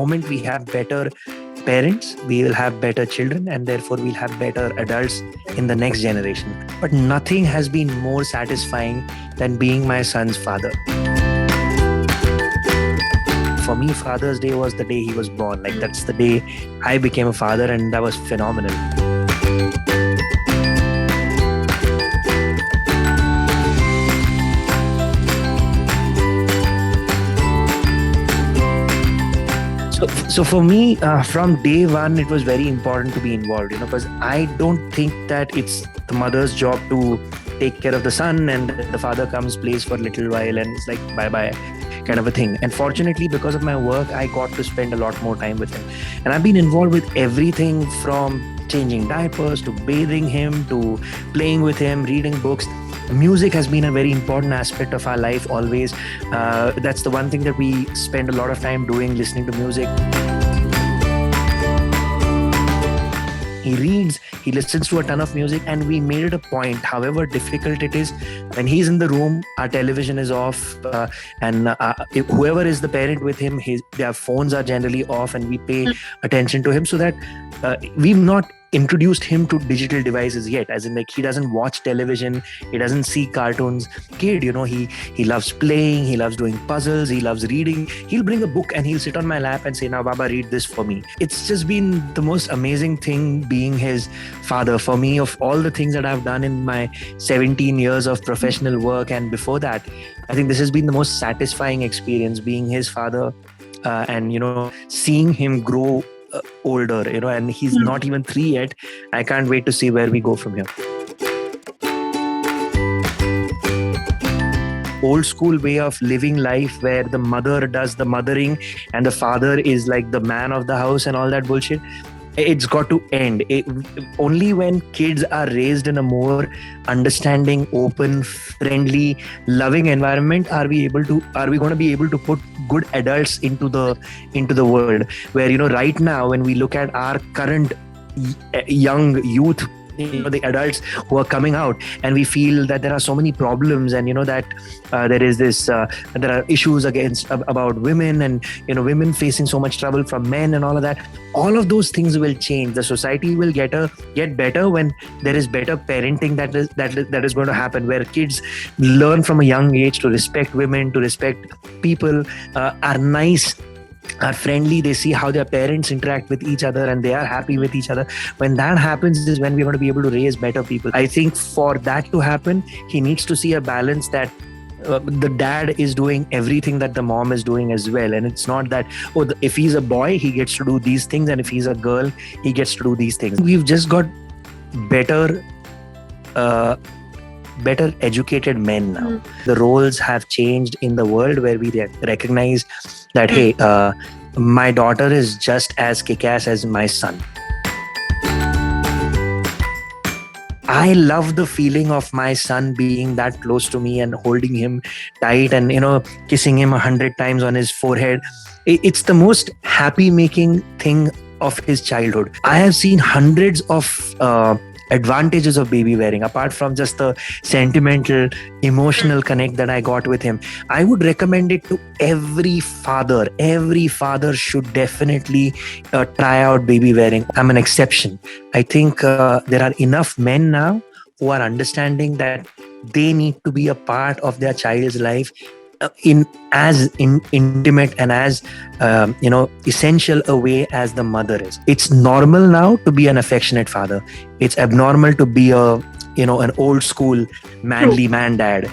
moment we have better parents, we will have better children, and therefore we'll have better adults in the next generation. But nothing has been more satisfying than being my son's father. For me, Father's Day was the day he was born. Like, that's the day I became a father, and that was phenomenal. So for me, from day one, it was very important to be involved, because I don't think that it's the mother's job to take care of the son and the father comes, plays for a little while and it's like bye-bye kind of a thing. And fortunately, because of my work, I got to spend a lot more time with him. And I've been involved with everything from changing diapers to bathing him to playing with him, reading books. Music has been a very important aspect of our life always. That's the one thing that we spend a lot of time doing, listening to music. He reads, he listens to a ton of music, and we made it a point, however difficult it is, when he's in the room, our television is off, and whoever is the parent with him, their phones are generally off, and we pay attention to him, so that we've not introduced him to digital devices yet, as in, like, he doesn't watch television, he doesn't see cartoons. Kid, he loves playing, he loves doing puzzles, he loves reading. He'll bring a book and he'll sit on my lap and say, "Now Baba, read this for me." It's just been the most amazing thing being his father. For me, of all the things that I've done in my 17 years of professional work and before that, I think this has been the most satisfying experience, being his father, and seeing him grow older, and he's not even 3 yet. I can't wait to see where we go from here. Old school way of living life where the mother does the mothering and the father is like the man of the house and all that bullshit, it's got to end. Only when kids are raised in a more understanding, open, friendly, loving environment are we going to be able to put good adults into the world. Where right now, when we look at our current young youth, the adults who are coming out, and we feel that there are so many problems, and that there is this there are issues about women, and women facing so much trouble from men and all of that. All of those things will change. The society will get better when there is better parenting that is going to happen, where kids learn from a young age to respect women, to respect people, are nice, are friendly. They see how their parents interact with each other and they are happy with each other. When that happens is when we're going to be able to raise better people. I think for that to happen, he needs to see a balance that the dad is doing everything that the mom is doing as well. And it's not that, if he's a boy, he gets to do these things, and if he's a girl, he gets to do these things. We've just got better educated men now. The roles have changed in the world, where we recognize that, hey, my daughter is just as kick-ass as my son. I love the feeling of my son being that close to me and holding him tight and, kissing him 100 times on his forehead. It's the most happy-making thing of his childhood. I have seen hundreds of advantages of baby wearing, apart from just the sentimental, emotional connect that I got with him. I would recommend it to every father. Every father should definitely try out baby wearing. I'm an exception. I think there are enough men now who are understanding that they need to be a part of their child's life in as intimate and as essential a way as the mother is. It's normal now to be an affectionate father. It's abnormal to be an old school manly man dad.